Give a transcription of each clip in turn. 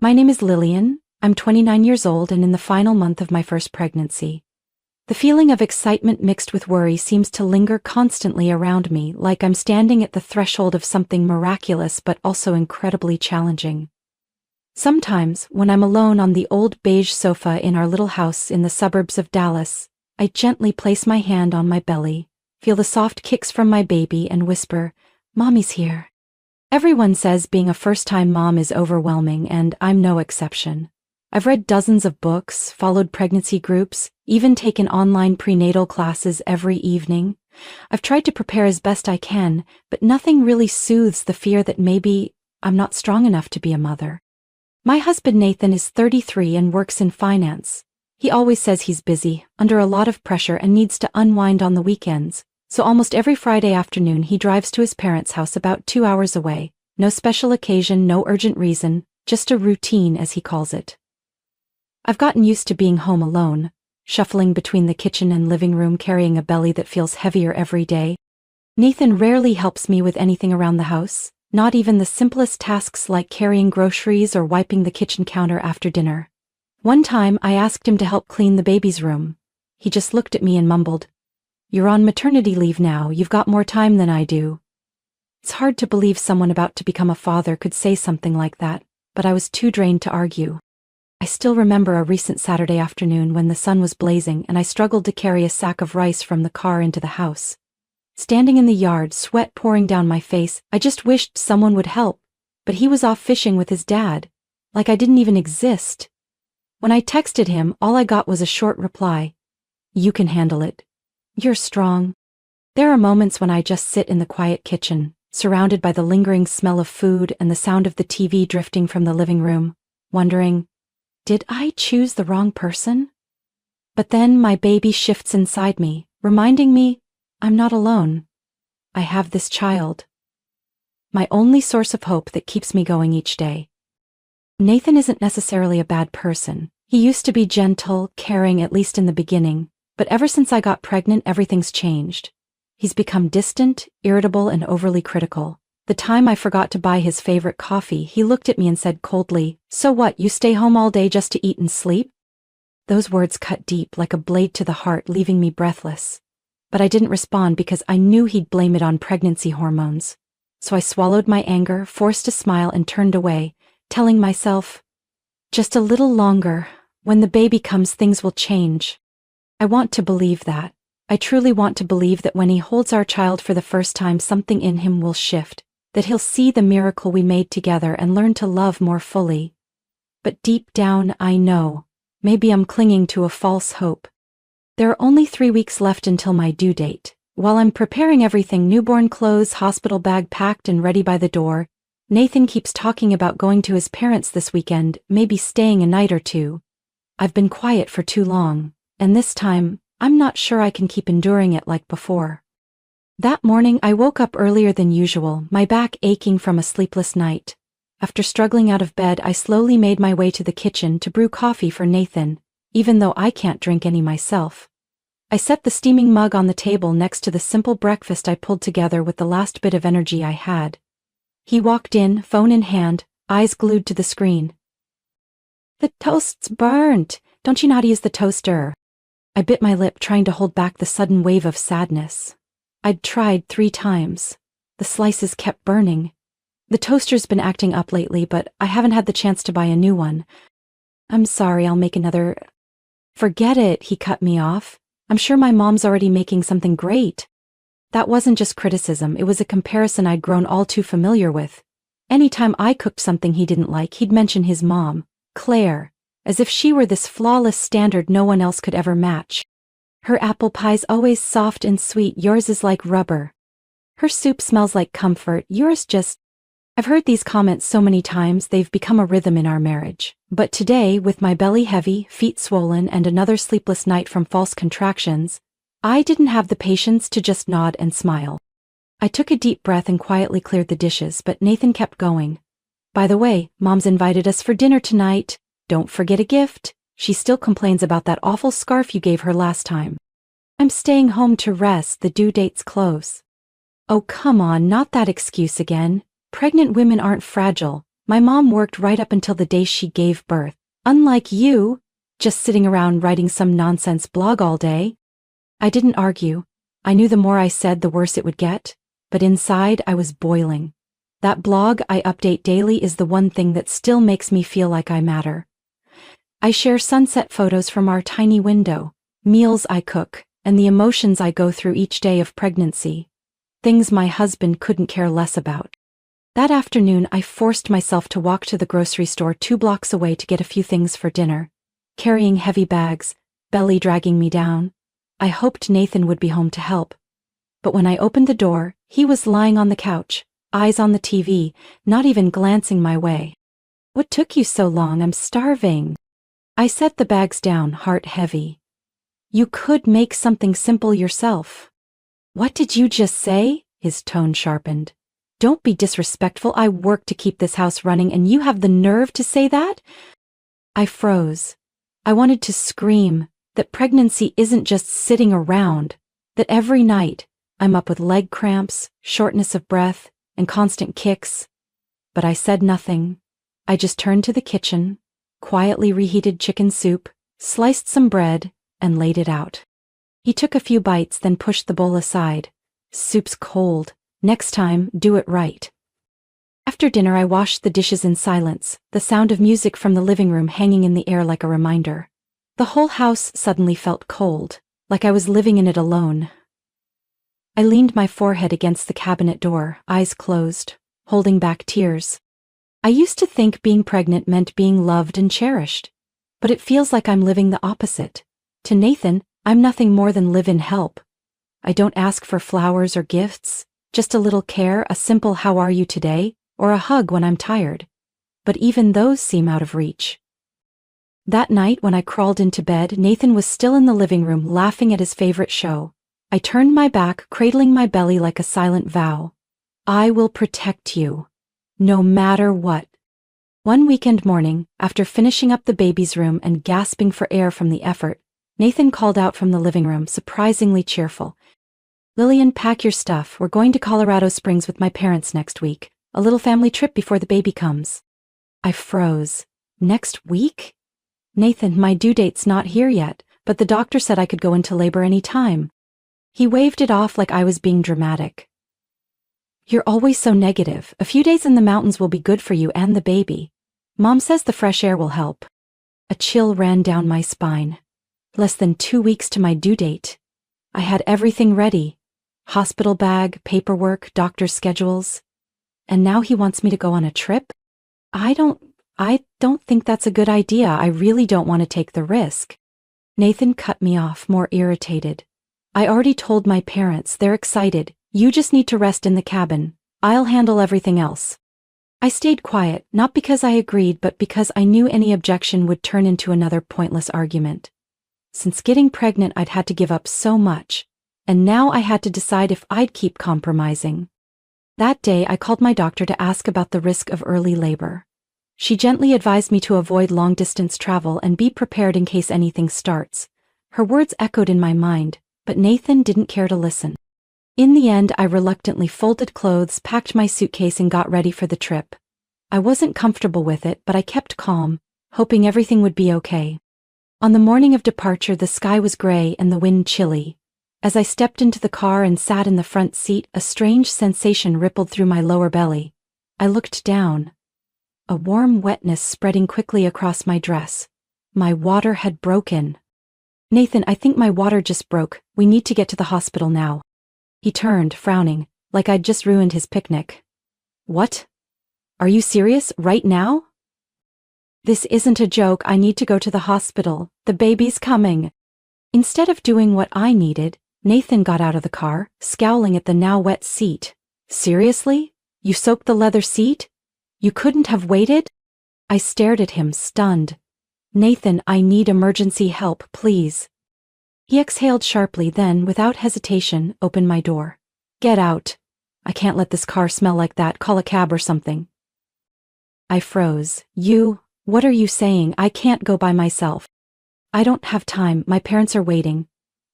My name is Lillian. I'm 29 years old and in the final month of my first pregnancy. The feeling of excitement mixed with worry seems to linger constantly around me, like I'm standing at the threshold of something miraculous but also incredibly challenging. Sometimes, when I'm alone on the old beige sofa in our little house in the suburbs of Dallas, I gently place my hand on my belly, feel the soft kicks from my baby and whisper, "Mommy's here." Everyone says being a first-time mom is overwhelming, and I'm no exception. I've read dozens of books, followed pregnancy groups, even taken online prenatal classes every evening. I've tried to prepare as best I can, but nothing really soothes the fear that maybe I'm not strong enough to be a mother. My husband Nathan is 33 and works in finance. He always says he's busy, under a lot of pressure and needs to unwind on the weekends, so almost every Friday afternoon he drives to his parents' house about 2 hours away. No special occasion, no urgent reason, just a routine as he calls it. I've gotten used to being home alone, shuffling between the kitchen and living room carrying a belly that feels heavier every day. Nathan rarely helps me with anything around the house, not even the simplest tasks like carrying groceries or wiping the kitchen counter after dinner. One time I asked him to help clean the baby's room. He just looked at me and mumbled, "You're on maternity leave now, you've got more time than I do." It's hard to believe someone about to become a father could say something like that, but I was too drained to argue. I still remember a recent Saturday afternoon when the sun was blazing and I struggled to carry a sack of rice from the car into the house. Standing in the yard, sweat pouring down my face, I just wished someone would help, but he was off fishing with his dad, like I didn't even exist. When I texted him, all I got was a short reply, "You can handle it. You're strong." There are moments when I just sit in the quiet kitchen, surrounded by the lingering smell of food and the sound of the TV drifting from the living room, wondering, did I choose the wrong person? But then my baby shifts inside me, reminding me I'm not alone. I have this child. My only source of hope that keeps me going each day. Nathan isn't necessarily a bad person. He used to be gentle, caring, at least in the beginning, but ever since I got pregnant, everything's changed. He's become distant, irritable, and overly critical. The time I forgot to buy his favorite coffee, he looked at me and said coldly, "So what, you stay home all day just to eat and sleep?" Those words cut deep like a blade to the heart, leaving me breathless. But I didn't respond because I knew he'd blame it on pregnancy hormones. So I swallowed my anger, forced a smile, and turned away, telling myself, just a little longer. When the baby comes, things will change. I want to believe that. I truly want to believe that when he holds our child for the first time, something in him will shift, that he'll see the miracle we made together and learn to love more fully. But deep down, I know, maybe I'm clinging to a false hope. There are only 3 weeks left until my due date. While I'm preparing everything, newborn clothes, hospital bag packed and ready by the door, Nathan keeps talking about going to his parents this weekend, maybe staying a night or two. I've been quiet for too long, and this time, I'm not sure I can keep enduring it like before. That morning I woke up earlier than usual, my back aching from a sleepless night. After struggling out of bed, I slowly made my way to the kitchen to brew coffee for Nathan, even though I can't drink any myself. I set the steaming mug on the table next to the simple breakfast I pulled together with the last bit of energy I had. He walked in, phone in hand, eyes glued to the screen. "The toast's burnt. Don't you know how to use the toaster?" I bit my lip, trying to hold back the sudden wave of sadness. I'd tried 3 times. The slices kept burning. The toaster's been acting up lately, but I haven't had the chance to buy a new one. "I'm sorry, I'll make another." "Forget it," he cut me off. "I'm sure my mom's already making something great." That wasn't just criticism, it was a comparison I'd grown all too familiar with. Anytime I cooked something he didn't like, he'd mention his mom, Claire, as if she were this flawless standard no one else could ever match. "Her apple pie's always soft and sweet, yours is like rubber. Her soup smells like comfort, yours just..." I've heard these comments so many times they've become a rhythm in our marriage. But today, with my belly heavy, feet swollen, and another sleepless night from false contractions, I didn't have the patience to just nod and smile. I took a deep breath and quietly cleared the dishes, but Nathan kept going. "By the way, Mom's invited us for dinner tonight. Don't forget a gift. She still complains about that awful scarf you gave her last time." "I'm staying home to rest, the due date's close." "Oh, come on, not that excuse again. Pregnant women aren't fragile. My mom worked right up until the day she gave birth. Unlike you, just sitting around writing some nonsense blog all day. I didn't argue. I knew the more I said, the worse it would get. But inside, I was boiling. That blog I update daily is the one thing that still makes me feel like I matter. I share sunset photos from our tiny window, meals I cook, and the emotions I go through each day of pregnancy. Things my husband couldn't care less about. That afternoon, I forced myself to walk to the grocery store 2 blocks away to get a few things for dinner. Carrying heavy bags, belly dragging me down. I hoped Nathan would be home to help. But when I opened the door, he was lying on the couch, eyes on the TV, not even glancing my way. "What took you so long? I'm starving." I set the bags down, heart heavy. "You could make something simple yourself." "What did you just say?" His tone sharpened. "Don't be disrespectful. I work to keep this house running and you have the nerve to say that?" I froze. I wanted to scream that pregnancy isn't just sitting around, that every night I'm up with leg cramps, shortness of breath, and constant kicks. But I said nothing. I just turned to the kitchen, quietly reheated chicken soup, sliced some bread, and laid it out. He took a few bites, then pushed the bowl aside. "Soup's cold. Next time, do it right." After dinner, I washed the dishes in silence, the sound of music from the living room hanging in the air like a reminder. The whole house suddenly felt cold, like I was living in it alone. I leaned my forehead against the cabinet door, eyes closed, holding back tears. I used to think being pregnant meant being loved and cherished. But it feels like I'm living the opposite. To Nathan, I'm nothing more than live-in help. I don't ask for flowers or gifts, just a little care, a simple "how are you today?" or a hug when I'm tired. But even those seem out of reach. That night when I crawled into bed, Nathan was still in the living room laughing at his favorite show. I turned my back, cradling my belly like a silent vow. "I will protect you. No matter what." One weekend morning, after finishing up the baby's room and gasping for air from the effort, Nathan called out from the living room, surprisingly cheerful. "Lillian, pack your stuff. We're going to Colorado Springs with my parents next week. A little family trip before the baby comes." I froze. Next week? "Nathan, my due date's not here yet, but the doctor said I could go into labor any time." He waved it off like I was being dramatic. "You're always so negative. A few days in the mountains will be good for you and the baby. Mom says the fresh air will help." A chill ran down my spine. Less than 2 weeks to my due date. I had everything ready. Hospital bag, paperwork, doctor's schedules. And now he wants me to go on a trip? I don't think that's a good idea. I really don't want to take the risk." Nathan cut me off, more irritated. "I already told my parents. They're excited. You just need to rest in the cabin. I'll handle everything else." I stayed quiet, not because I agreed, but because I knew any objection would turn into another pointless argument. Since getting pregnant, I'd had to give up so much, and now I had to decide if I'd keep compromising. That day, I called my doctor to ask about the risk of early labor. She gently advised me to avoid long-distance travel and be prepared in case anything starts. Her words echoed in my mind, but Nathan didn't care to listen. In the end, I reluctantly folded clothes, packed my suitcase, and got ready for the trip. I wasn't comfortable with it, but I kept calm, hoping everything would be okay. On the morning of departure, the sky was gray and the wind chilly. As I stepped into the car and sat in the front seat, a strange sensation rippled through my lower belly. I looked down. A warm wetness spreading quickly across my dress. My water had broken. "Nathan, I think my water just broke. We need to get to the hospital now." He turned, frowning, like I'd just ruined his picnic. "What? Are you serious? Right now?" "This isn't a joke. I need to go to the hospital. The baby's coming." Instead of doing what I needed, Nathan got out of the car, scowling at the now wet seat. "Seriously? You soaked the leather seat? You couldn't have waited?" I stared at him, stunned. "Nathan, I need emergency help, please." He exhaled sharply, then, without hesitation, opened my door. "Get out. I can't let this car smell like that. Call a cab or something." I froze. What are you saying? I can't go by myself. I don't have time. My parents are waiting.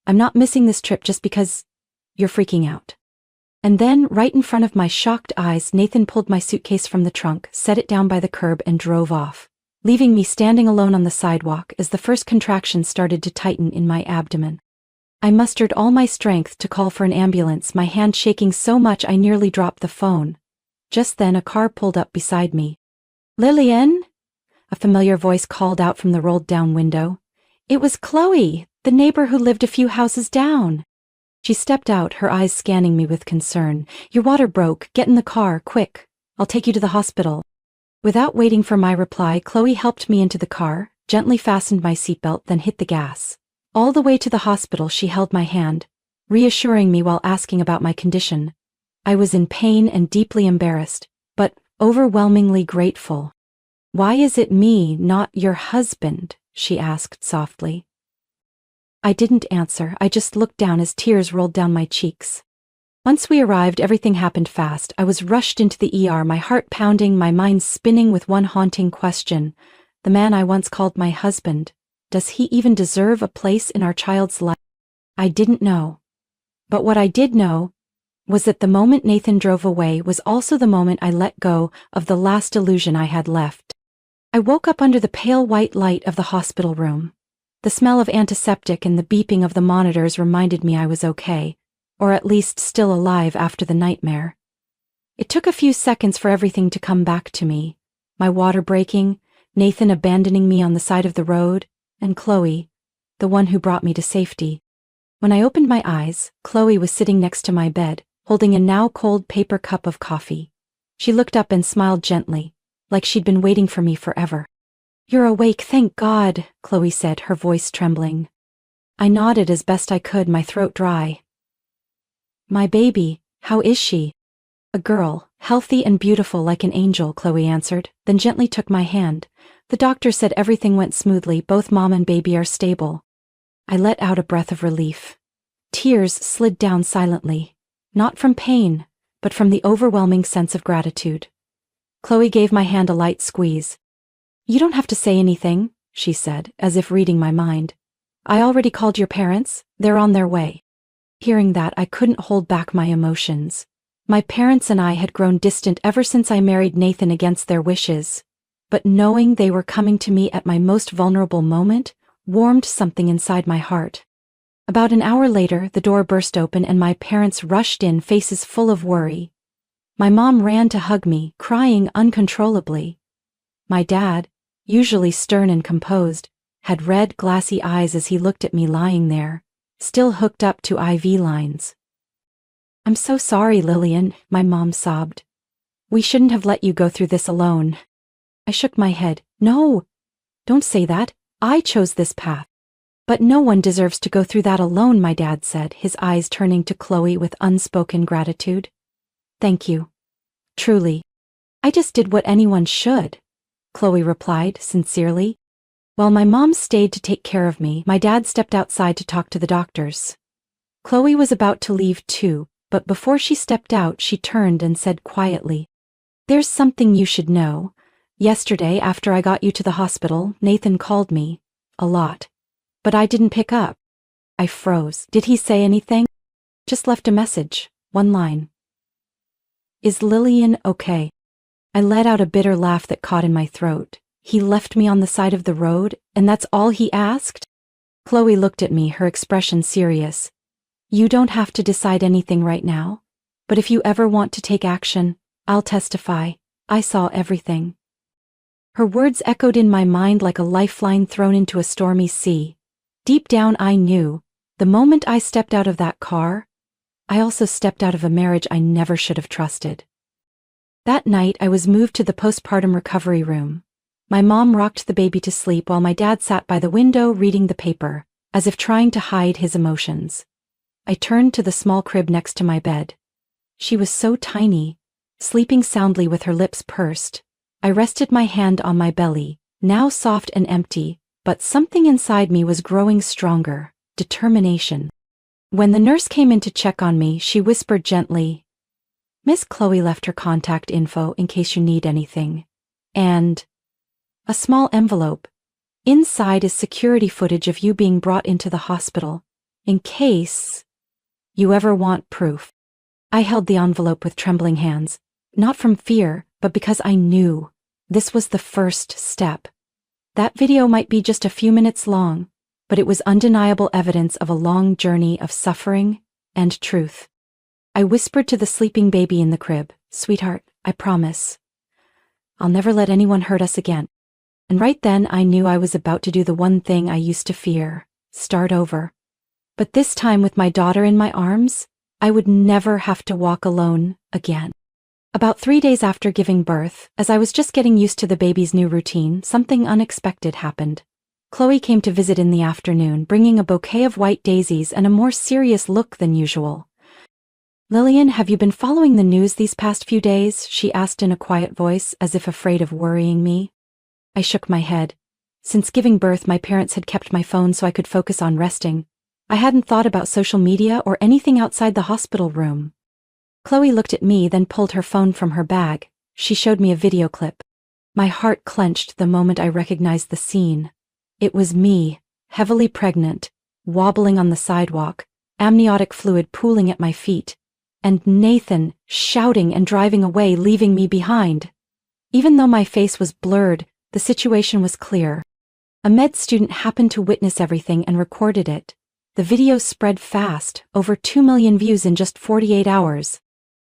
I'm not missing this trip just because you're freaking out." And then, right in front of my shocked eyes, Nathan pulled my suitcase from the trunk, set it down by the curb and drove off, leaving me standing alone on the sidewalk as the first contraction started to tighten in my abdomen. I mustered all my strength to call for an ambulance, my hand shaking so much I nearly dropped the phone. Just then a car pulled up beside me. "Lillian?" A familiar voice called out from the rolled-down window. It was Chloe, the neighbor who lived a few houses down. She stepped out, her eyes scanning me with concern. "Your water broke. Get in the car, quick. I'll take you to the hospital." Without waiting for my reply, Chloe helped me into the car, gently fastened my seatbelt, then hit the gas. All the way to the hospital she held my hand, reassuring me while asking about my condition. I was in pain and deeply embarrassed, but overwhelmingly grateful. "Why is it me, not your husband?" she asked softly. I didn't answer, I just looked down as tears rolled down my cheeks. Once we arrived, everything happened fast. I was rushed into the ER, my heart pounding, my mind spinning with one haunting question. The man I once called my husband, does he even deserve a place in our child's life? I didn't know. But what I did know was that the moment Nathan drove away was also the moment I let go of the last illusion I had left. I woke up under the pale white light of the hospital room. The smell of antiseptic and the beeping of the monitors reminded me I was okay, or at least still alive after the nightmare. It took a few seconds for everything to come back to me. My water breaking, Nathan abandoning me on the side of the road, and Chloe, the one who brought me to safety. When I opened my eyes, Chloe was sitting next to my bed, holding a now cold paper cup of coffee. She looked up and smiled gently, like she'd been waiting for me forever. "You're awake, thank God," Chloe said, her voice trembling. I nodded as best I could, my throat dry. "My baby, how is she?" "A girl, healthy and beautiful like an angel," Chloe answered, then gently took my hand. "The doctor said everything went smoothly, both mom and baby are stable." I let out a breath of relief. Tears slid down silently, not from pain, but from the overwhelming sense of gratitude. Chloe gave my hand a light squeeze. "You don't have to say anything," she said, as if reading my mind. "I already called your parents, they're on their way." Hearing that, I couldn't hold back my emotions. My parents and I had grown distant ever since I married Nathan against their wishes, but knowing they were coming to me at my most vulnerable moment warmed something inside my heart. About an hour later, the door burst open and my parents rushed in, faces full of worry. My mom ran to hug me, crying uncontrollably. My dad, usually stern and composed, had red, glassy eyes as he looked at me lying there, still hooked up to IV lines. "I'm so sorry, Lillian," my mom sobbed. "We shouldn't have let you go through this alone." I shook my head. "No, don't say that. I chose this path." "But no one deserves to go through that alone," my dad said, his eyes turning to Chloe with unspoken gratitude. "Thank you. Truly. I just did what anyone should," Chloe replied sincerely. While my mom stayed to take care of me, my dad stepped outside to talk to the doctors. Chloe was about to leave too, but before she stepped out, she turned and said quietly, "There's something you should know. Yesterday, after I got you to the hospital, Nathan called me. A lot. But I didn't pick up." I froze. "Did he say anything?" "Just left a message. One line. Is Lillian okay?" I let out a bitter laugh that caught in my throat. "He left me on the side of the road, and that's all he asked?" Chloe looked at me, her expression serious. "You don't have to decide anything right now, but if you ever want to take action, I'll testify. I saw everything." Her words echoed in my mind like a lifeline thrown into a stormy sea. Deep down I knew, the moment I stepped out of that car, I also stepped out of a marriage I never should have trusted. That night I was moved to the postpartum recovery room. My mom rocked the baby to sleep while my dad sat by the window reading the paper, as if trying to hide his emotions. I turned to the small crib next to my bed. She was so tiny, sleeping soundly with her lips pursed. I rested my hand on my belly, now soft and empty, but something inside me was growing stronger, determination. When the nurse came in to check on me, she whispered gently, "Miss Chloe left her contact info in case you need anything." And a small envelope. Inside is security footage of you being brought into the hospital, in case you ever want proof. I held the envelope with trembling hands, not from fear, but because I knew this was the first step. That video might be just a few minutes long, but it was undeniable evidence of a long journey of suffering and truth. I whispered to the sleeping baby in the crib, "Sweetheart, I promise. I'll never let anyone hurt us again." And right then I knew I was about to do the one thing I used to fear, start over. But this time with my daughter in my arms, I would never have to walk alone again. About 3 days after giving birth, as I was just getting used to the baby's new routine, something unexpected happened. Chloe came to visit in the afternoon, bringing a bouquet of white daisies and a more serious look than usual. "Lillian, have you been following the news these past few days?" she asked in a quiet voice, as if afraid of worrying me. I shook my head. Since giving birth, my parents had kept my phone so I could focus on resting. I hadn't thought about social media or anything outside the hospital room. Chloe looked at me, then pulled her phone from her bag. She showed me a video clip. My heart clenched the moment I recognized the scene. It was me, heavily pregnant, wobbling on the sidewalk, amniotic fluid pooling at my feet, and Nathan shouting and driving away, leaving me behind. Even though my face was blurred, the situation was clear. A med student happened to witness everything and recorded it. The video spread fast, over 2 million views in just 48 hours.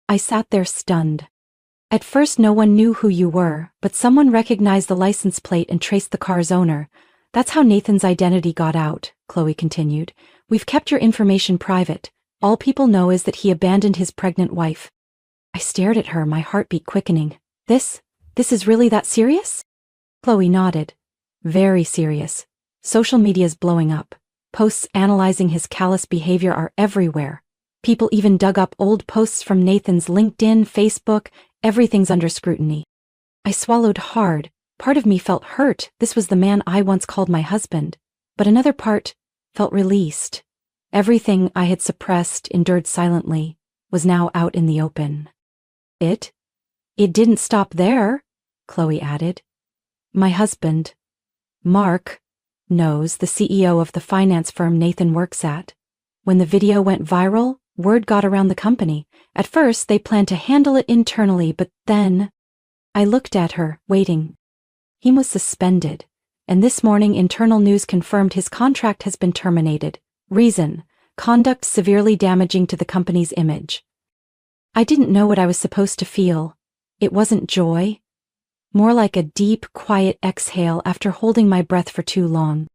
I sat there stunned. At first no one knew who you were, but someone recognized the license plate and traced the car's owner. "That's how Nathan's identity got out," Chloe continued. "We've kept your information private. All people know is that he abandoned his pregnant wife." I stared at her, my heartbeat quickening. This is really that serious?" Chloe nodded. "Very serious. Social media's blowing up. Posts analyzing his callous behavior are everywhere. People even dug up old posts from Nathan's LinkedIn, Facebook, everything's under scrutiny." I swallowed hard. Part of me felt hurt. This was the man I once called my husband. But another part felt released. Everything I had suppressed, endured silently, was now out in the open. It didn't stop there," Chloe added. "My husband, Mark, knows, the CEO of the finance firm Nathan works at. When the video went viral, word got around the company. At first, they planned to handle it internally, but then..." I looked at her, waiting. "He was suspended, and this morning internal news confirmed his contract has been terminated. Reason: conduct severely damaging to the company's image." I didn't know what I was supposed to feel. It wasn't joy. More like a deep, quiet exhale after holding my breath for too long.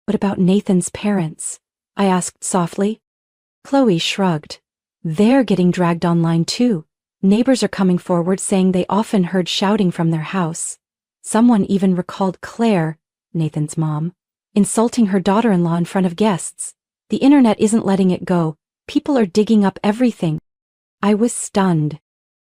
"What about Nathan's parents?" I asked softly. Chloe shrugged. "They're getting dragged online too. Neighbors are coming forward saying they often heard shouting from their house. Someone even recalled Claire, Nathan's mom, insulting her daughter-in-law in front of guests. The internet isn't letting it go. People are digging up everything." I was stunned.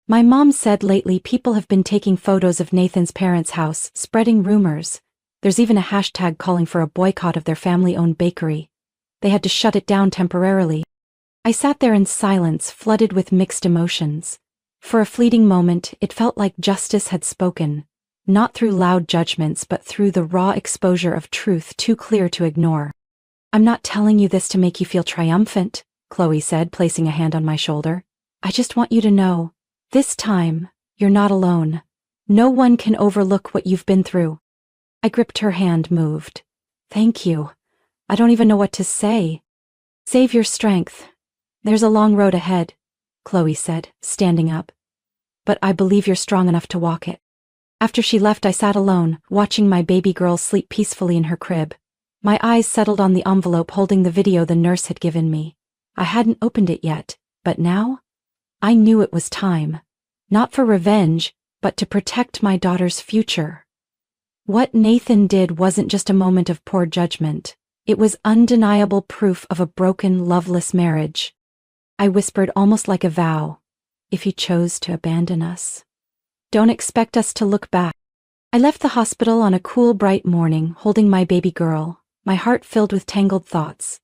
My mom said lately people have been taking photos of Nathan's parents' house, spreading rumors. There's even a hashtag calling for a boycott of their family-owned bakery. They had to shut it down temporarily. I sat there in silence, flooded with mixed emotions. For a fleeting moment, it felt like justice had spoken, not through loud judgments but through the raw exposure of truth too clear to ignore. "I'm not telling you this to make you feel triumphant," Chloe said, placing a hand on my shoulder. "I just want you to know, this time, you're not alone. No one can overlook what you've been through." I gripped her hand, moved. "Thank you. I don't even know what to say." "Save your strength. There's a long road ahead," Chloe said, standing up. "But I believe you're strong enough to walk it." After she left, I sat alone, watching my baby girl sleep peacefully in her crib. My eyes settled on the envelope holding the video the nurse had given me. I hadn't opened it yet, but now I knew it was time. Not for revenge, but to protect my daughter's future. What Nathan did wasn't just a moment of poor judgment. It was undeniable proof of a broken, loveless marriage. I whispered almost like a vow, "If he chose to abandon us, don't expect us to look back." I left the hospital on a cool, bright morning, holding my baby girl, my heart filled with tangled thoughts.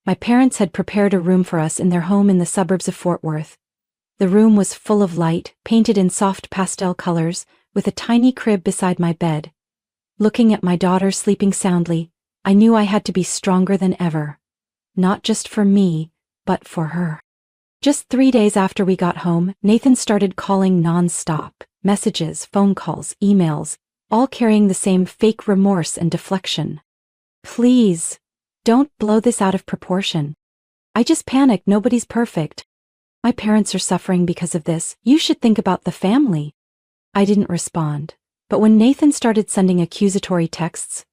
My parents had prepared a room for us in their home in the suburbs of Fort Worth. The room was full of light, painted in soft pastel colors, with a tiny crib beside my bed. Looking at my daughter sleeping soundly, I knew I had to be stronger than ever. Not just for me, but for her. Just 3 days after we got home, Nathan started calling non-stop. Messages, phone calls, emails, all carrying the same fake remorse and deflection. Please, don't blow this out of proportion. I just panicked. Nobody's perfect. My parents are suffering because of this. You should think about the family. I didn't respond. But when Nathan started sending accusatory texts,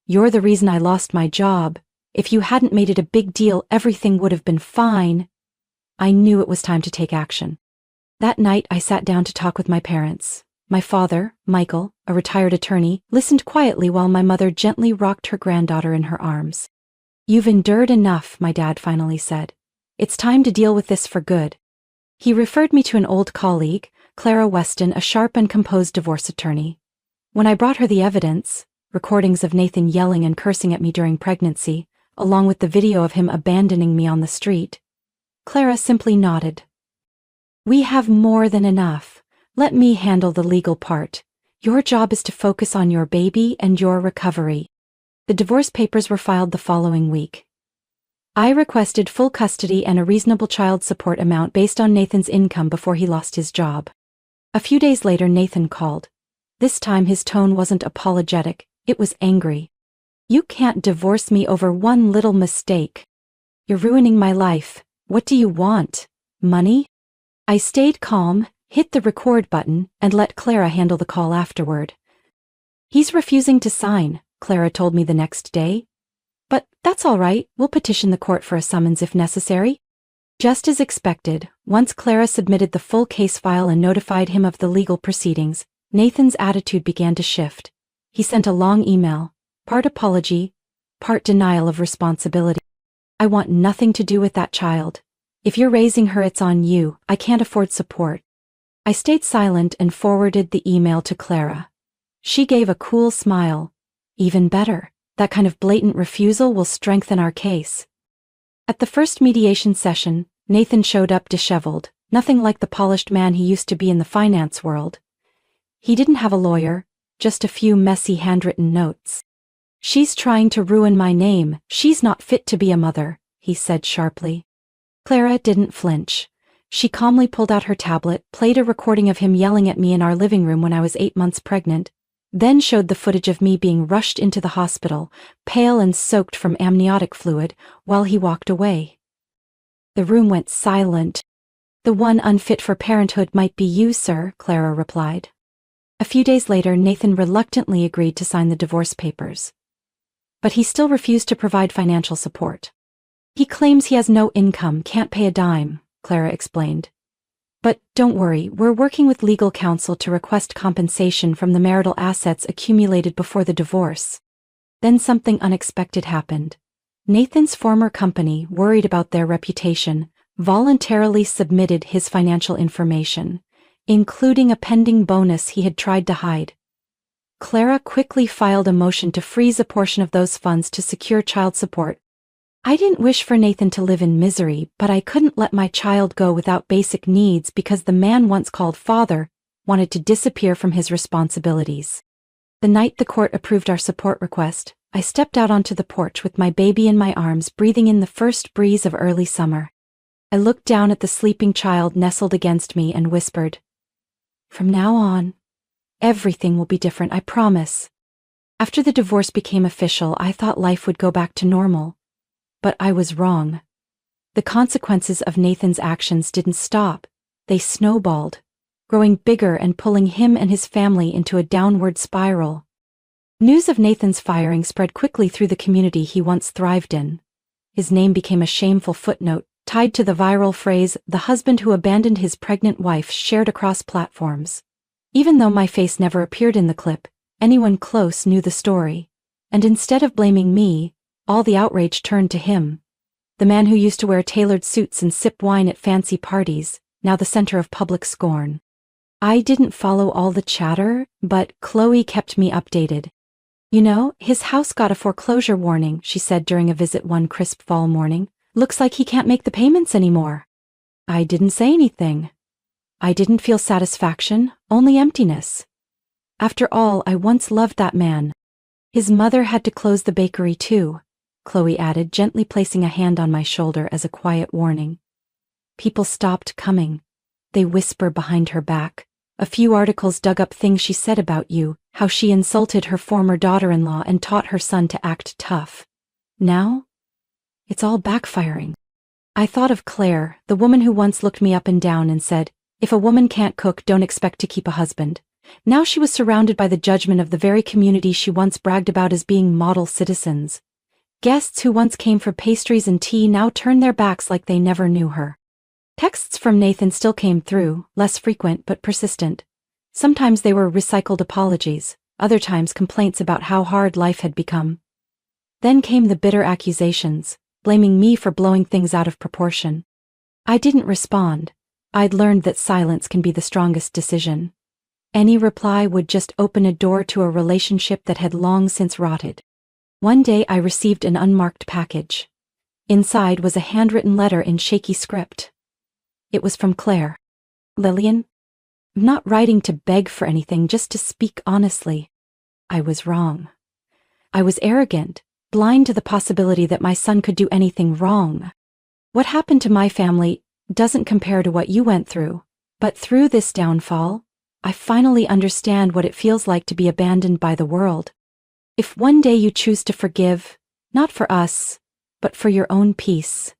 "You're the reason I lost my job. If you hadn't made it a big deal, everything would have been fine," I knew it was time to take action. That night, I sat down to talk with my parents. My father, Michael, a retired attorney, listened quietly while my mother gently rocked her granddaughter in her arms. "You've endured enough," my dad finally said. "It's time to deal with this for good." He referred me to an old colleague, Clara Weston, a sharp and composed divorce attorney. When I brought her the evidence, recordings of Nathan yelling and cursing at me during pregnancy, along with the video of him abandoning me on the street, Clara simply nodded. "We have more than enough. Let me handle the legal part. Your job is to focus on your baby and your recovery." The divorce papers were filed the following week. I requested full custody and a reasonable child support amount based on Nathan's income before he lost his job. A few days later, Nathan called. This time his tone wasn't apologetic, it was angry. "You can't divorce me over one little mistake. You're ruining my life. What do you want? Money?" I stayed calm, hit the record button, and let Clara handle the call afterward. "He's refusing to sign," Clara told me the next day. "But that's all right, we'll petition the court for a summons if necessary." Just as expected, once Clara submitted the full case file and notified him of the legal proceedings, Nathan's attitude began to shift. He sent a long email, part apology, part denial of responsibility. "I want nothing to do with that child. If you're raising her, it's on you. I can't afford support." I stayed silent and forwarded the email to Clara. She gave a cool smile. "Even better. That kind of blatant refusal will strengthen our case." At the first mediation session, Nathan showed up disheveled, nothing like the polished man he used to be in the finance world. He didn't have a lawyer, just a few messy handwritten notes. "She's trying to ruin my name. She's not fit to be a mother," he said sharply. Clara didn't flinch. She calmly pulled out her tablet, played a recording of him yelling at me in our living room when I was 8 months pregnant, then showed the footage of me being rushed into the hospital, pale and soaked from amniotic fluid, while he walked away. The room went silent. "The one unfit for parenthood might be you, sir," Clara replied. A few days later, Nathan reluctantly agreed to sign the divorce papers. But he still refused to provide financial support. "He claims he has no income, can't pay a dime," Clara explained. "But don't worry, we're working with legal counsel to request compensation from the marital assets accumulated before the divorce." Then something unexpected happened. Nathan's former company, worried about their reputation, voluntarily submitted his financial information, including a pending bonus he had tried to hide. Clara quickly filed a motion to freeze a portion of those funds to secure child support. I didn't wish for Nathan to live in misery, but I couldn't let my child go without basic needs because the man once called father wanted to disappear from his responsibilities. The night the court approved our support request, I stepped out onto the porch with my baby in my arms, breathing in the first breeze of early summer. I looked down at the sleeping child nestled against me and whispered, "From now on, everything will be different, I promise." After the divorce became official, I thought life would go back to normal. But I was wrong. The consequences of Nathan's actions didn't stop. They snowballed, growing bigger and pulling him and his family into a downward spiral. News of Nathan's firing spread quickly through the community he once thrived in. His name became a shameful footnote, tied to the viral phrase, "the husband who abandoned his pregnant wife," shared across platforms. Even though my face never appeared in the clip, anyone close knew the story. And instead of blaming me, all the outrage turned to him. The man who used to wear tailored suits and sip wine at fancy parties, now the center of public scorn. I didn't follow all the chatter, but Chloe kept me updated. "You know, his house got a foreclosure warning," she said during a visit one crisp fall morning. "Looks like he can't make the payments anymore." I didn't say anything. I didn't feel satisfaction, only emptiness. After all, I once loved that man. "His mother had to close the bakery too," Chloe added, gently placing a hand on my shoulder as a quiet warning. People stopped coming. They whisper behind her back. A few articles dug up things she said about you, how she insulted her former daughter-in-law and taught her son to act tough. Now? It's all backfiring. I thought of Claire, the woman who once looked me up and down and said, "If a woman can't cook, don't expect to keep a husband." Now she was surrounded by the judgment of the very community she once bragged about as being model citizens. Guests who once came for pastries and tea now turned their backs like they never knew her. Texts from Nathan still came through, less frequent but persistent. Sometimes they were recycled apologies, other times complaints about how hard life had become. Then came the bitter accusations, blaming me for blowing things out of proportion. I didn't respond. I'd learned that silence can be the strongest decision. Any reply would just open a door to a relationship that had long since rotted. One day I received an unmarked package. Inside was a handwritten letter in shaky script. It was from Claire. "Lillian, I'm not writing to beg for anything, just to speak honestly. I was wrong. I was arrogant, blind to the possibility that my son could do anything wrong. What happened to my family doesn't compare to what you went through, but through this downfall, I finally understand what it feels like to be abandoned by the world. If one day you choose to forgive, not for us, but for your own peace,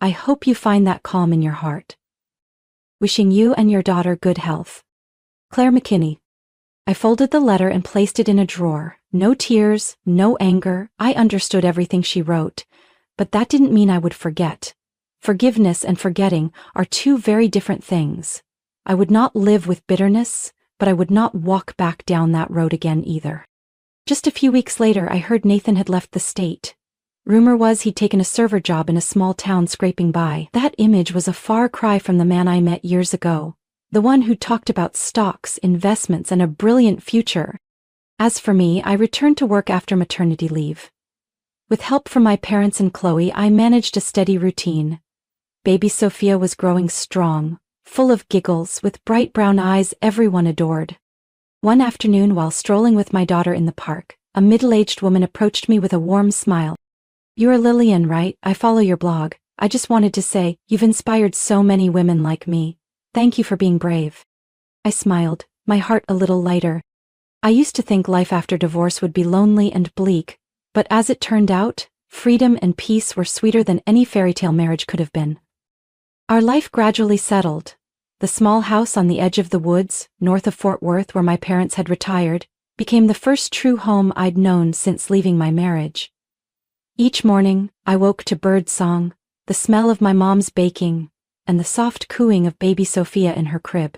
I hope you find that calm in your heart. Wishing you and your daughter good health. Claire McKinney." I folded the letter and placed it in a drawer. No tears, no anger. I understood everything she wrote, but that didn't mean I would forget. Forgiveness and forgetting are two very different things. I would not live with bitterness, but I would not walk back down that road again either. Just a few weeks later, I heard Nathan had left the state. Rumor was he'd taken a server job in a small town scraping by. That image was a far cry from the man I met years ago, the one who talked about stocks, investments, and a brilliant future. As for me, I returned to work after maternity leave. With help from my parents and Chloe, I managed a steady routine. Baby Sophia was growing strong, full of giggles, with bright brown eyes everyone adored. One afternoon, while strolling with my daughter in the park, a middle-aged woman approached me with a warm smile. "You're Lillian, right? I follow your blog. I just wanted to say, you've inspired so many women like me. Thank you for being brave." I smiled, my heart a little lighter. I used to think life after divorce would be lonely and bleak, but as it turned out, freedom and peace were sweeter than any fairy tale marriage could have been. Our life gradually settled. The small house on the edge of the woods, north of Fort Worth where my parents had retired, became the first true home I'd known since leaving my marriage. Each morning, I woke to bird song, the smell of my mom's baking, and the soft cooing of baby Sophia in her crib.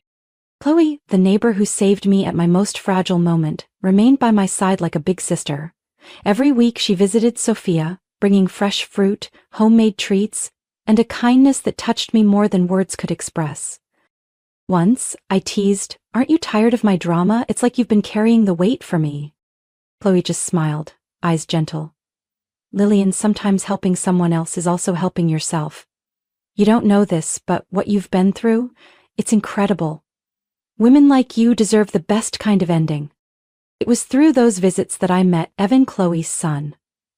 Chloe, the neighbor who saved me at my most fragile moment, remained by my side like a big sister. Every week she visited Sophia, bringing fresh fruit, homemade treats, and a kindness that touched me more than words could express. Once, I teased, "Aren't you tired of my drama? It's like you've been carrying the weight for me." Chloe just smiled, eyes gentle. "Lillian, sometimes helping someone else is also helping yourself. You don't know this, but what you've been through, it's incredible. Women like you deserve the best kind of ending." It was through those visits that I met Evan, Chloe's son.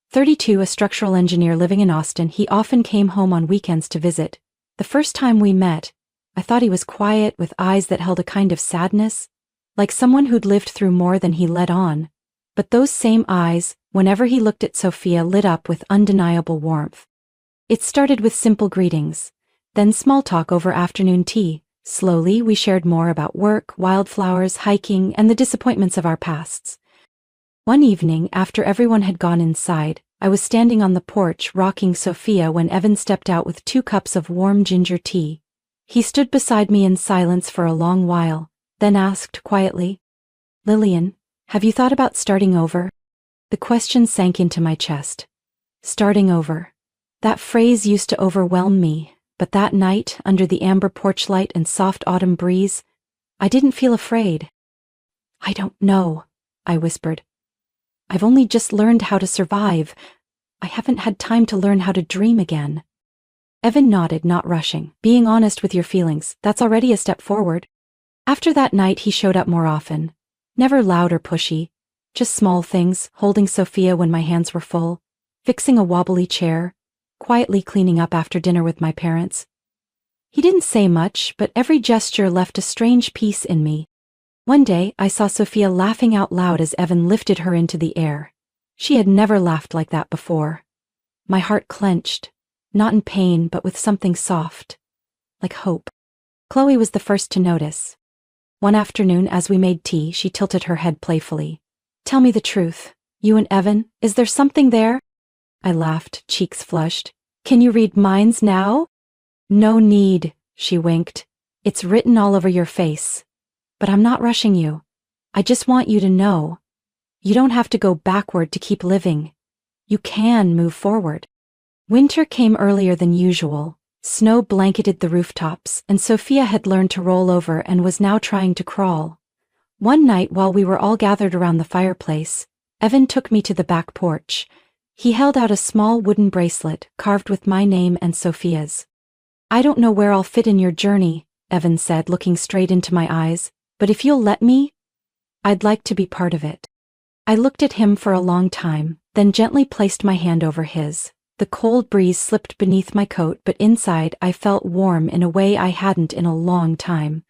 32, a structural engineer living in Austin. He often came home on weekends to visit. The first time we met, I thought he was quiet, with eyes that held a kind of sadness, like someone who'd lived through more than he let on. But those same eyes, whenever he looked at Sophia, lit up with undeniable warmth. It started with simple greetings, then small talk over afternoon tea. Slowly, we shared more about work, wildflowers, hiking, and the disappointments of our pasts. One evening, after everyone had gone inside, I was standing on the porch rocking Sophia when Evan stepped out with 2 cups of warm ginger tea. He stood beside me in silence for a long while, then asked quietly, "Lillian, have you thought about starting over?" The question sank into my chest. Starting over. That phrase used to overwhelm me, but that night, under the amber porch light and soft autumn breeze, I didn't feel afraid. "I don't know," I whispered. "I've only just learned how to survive. I haven't had time to learn how to dream again." Evan nodded, not rushing. "Being honest with your feelings, that's already a step forward." After that night, he showed up more often. Never loud or pushy, just small things, holding Sophia when my hands were full, fixing a wobbly chair, quietly cleaning up after dinner with my parents. He didn't say much, but every gesture left a strange peace in me. One day, I saw Sophia laughing out loud as Evan lifted her into the air. She had never laughed like that before. My heart clenched, not in pain but with something soft, like hope. Chloe was the first to notice. One afternoon as we made tea, she tilted her head playfully. "Tell me the truth. You and Evan, is there something there?" I laughed, cheeks flushed. "Can you read minds now?" "No need," she winked. "It's written all over your face. But I'm not rushing you. I just want you to know. You don't have to go backward to keep living. You can move forward." Winter came earlier than usual. Snow blanketed the rooftops, and Sophia had learned to roll over and was now trying to crawl. One night while we were all gathered around the fireplace, Evan took me to the back porch. He held out a small wooden bracelet carved with my name and Sophia's. "I don't know where I'll fit in your journey," Evan said, looking straight into my eyes, "but if you'll let me, I'd like to be part of it." I looked at him for a long time, then gently placed my hand over his. The cold breeze slipped beneath my coat, but inside I felt warm in a way I hadn't in a long time.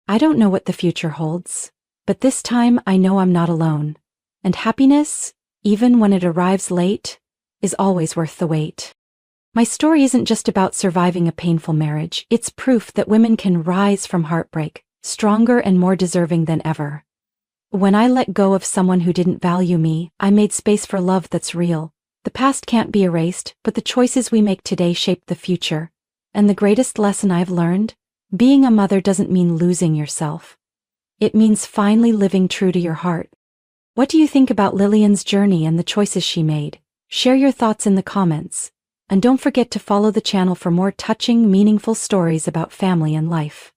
I don't know what the future holds, but this time I know I'm not alone. And happiness, even when it arrives late, is always worth the wait. My story isn't just about surviving a painful marriage, it's proof that women can rise from heartbreak, stronger and more deserving than ever. When I let go of someone who didn't value me, I made space for love that's real. The past can't be erased, but the choices we make today shape the future. And the greatest lesson I've learned? Being a mother doesn't mean losing yourself. It means finally living true to your heart. What do you think about Lillian's journey and the choices she made? Share your thoughts in the comments. And don't forget to follow the channel for more touching, meaningful stories about family and life.